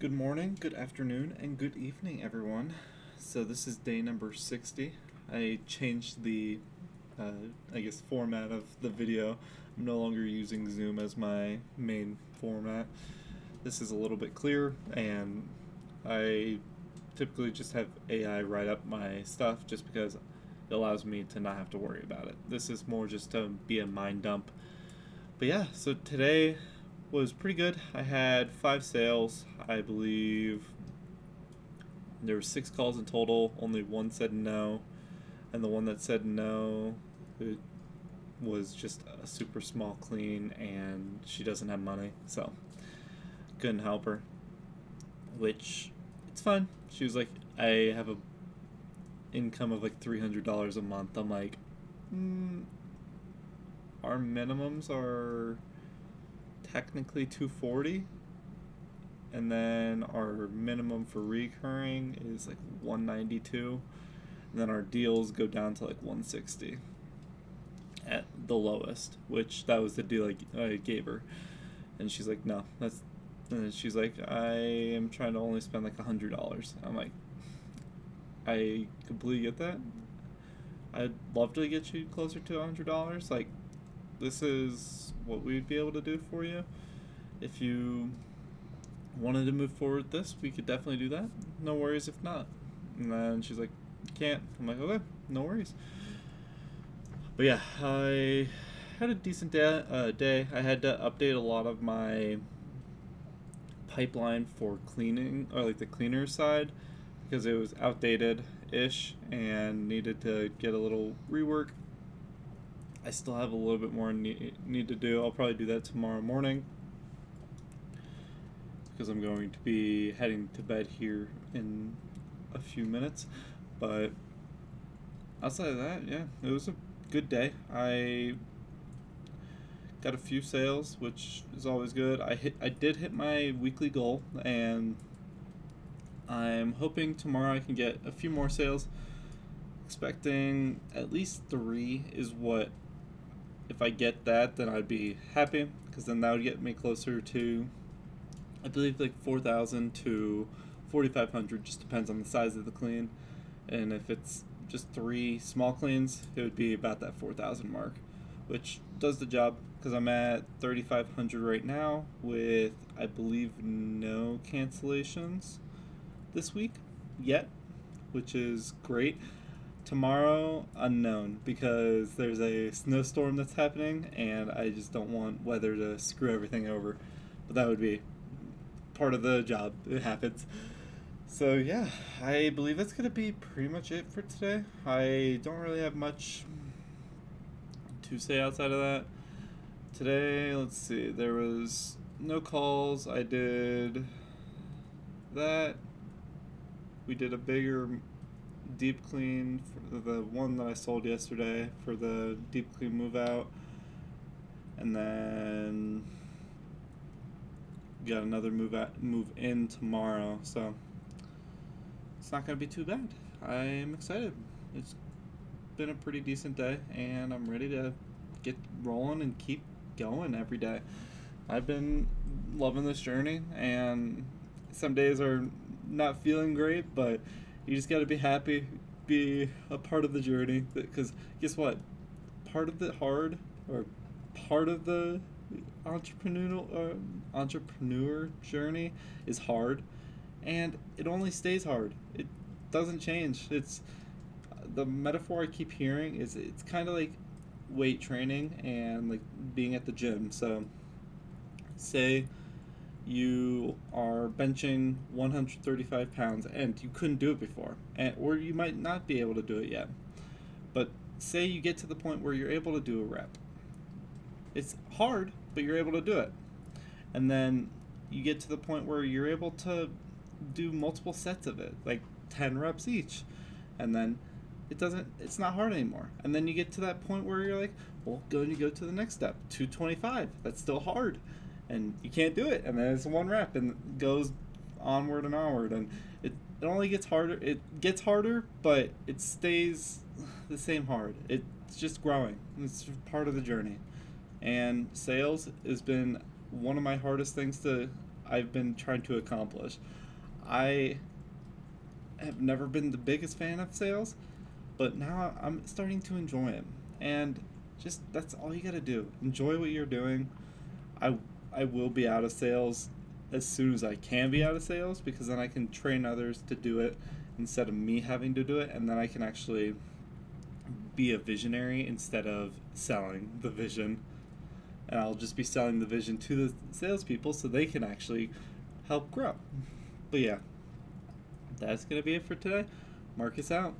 Good morning, good afternoon, and good evening, everyone. So this is day number 60. I changed the, format of the video. I'm no longer using Zoom as my main format. This is a little bit clearer, and I typically just have AI write up my stuff just because it allows me to not have to worry about it. This is more just to be a mind dump. But yeah, so today was pretty good. I had 5 sales. I believe there were 6 calls in total. Only one said no, and the one that said no, it was just a super small clean, and she doesn't have money, so couldn't help her. Which it's fine. She was like, I have a income of like $300 a month. I'm like, our minimums are technically 240, and then our minimum for recurring is like 192, and then our deals go down to like 160 at the lowest, which that was the deal I gave her. And she's like, no, that's and she's like, I am trying to only spend like $100. I'm like, I completely get that. I'd love to get you closer to $100. Like, this is what we'd be able to do for you. If you wanted to move forward with this, we could definitely do that. No worries if not. And then she's like, can't. I'm like, okay, no worries. But yeah, I had a decent day. I had to update a lot of my pipeline for cleaning, or like the cleaner side, because it was outdated-ish and needed to get a little rework. I still have a little bit more need to do. I'll probably do that tomorrow morning because I'm going to be heading to bed here in a few minutes. But outside of that, yeah, it was a good day. I got a few sales, which is always good. I did hit my weekly goal, and I'm hoping tomorrow I can get a few more sales. Expecting at least 3 is what. If I get that, then I'd be happy, because then that would get me closer to, I believe, like 4,000 to 4,500. Just depends on the size of the clean. And if it's just 3 small cleans, it would be about that 4,000 mark, which does the job, because I'm at 3,500 right now with, I believe, no cancellations this week yet, which is great. Tomorrow, unknown, because there's a snowstorm that's happening, and I just don't want weather to screw everything over. But that would be part of the job. It happens. So yeah, I believe that's going to be pretty much it for today. I don't really have much to say outside of that. Today, let's see, there was no calls. I did that. We did a bigger deep clean for the one that I sold yesterday for the deep clean move out, and then got another move in tomorrow, so it's not gonna be too bad. I'm excited. It's been a pretty decent day, and I'm ready to get rolling and keep going every day. I've been loving this journey, and some days are not feeling great, but you just got to be happy, be a part of the journey. Because guess what? Part of the hard, or part of the entrepreneur journey is hard, and it only stays hard. It doesn't change. It's the metaphor I keep hearing is it's kind of like weight training and like being at the gym. So, say you are benching 135 pounds and you couldn't do it before, or you might not be able to do it yet, but say you get to the point where you're able to do a rep. It's hard, but you're able to do it. And then you get to the point where you're able to do multiple sets of it, like 10 reps each, and then it's not hard anymore. And then you get to that point where you're like, well, you go to the next step, 225. That's still hard, and you can't do it, and then it's 1 rep, and it goes onward and onward, and it only gets harder. It gets harder, but it stays the same hard. It's just growing. It's part of the journey. And sales has been one of my hardest things to I've been trying to accomplish. I have never been the biggest fan of sales, but now I'm starting to enjoy them. And just that's all you got to do. Enjoy what you're doing. I I will be out of sales as soon as I can be out of sales, because then I can train others to do it instead of me having to do it, and then I can actually be a visionary instead of selling the vision. And I'll just be selling the vision to the salespeople so they can actually help grow. But yeah, that's gonna be it for today. Marcus out.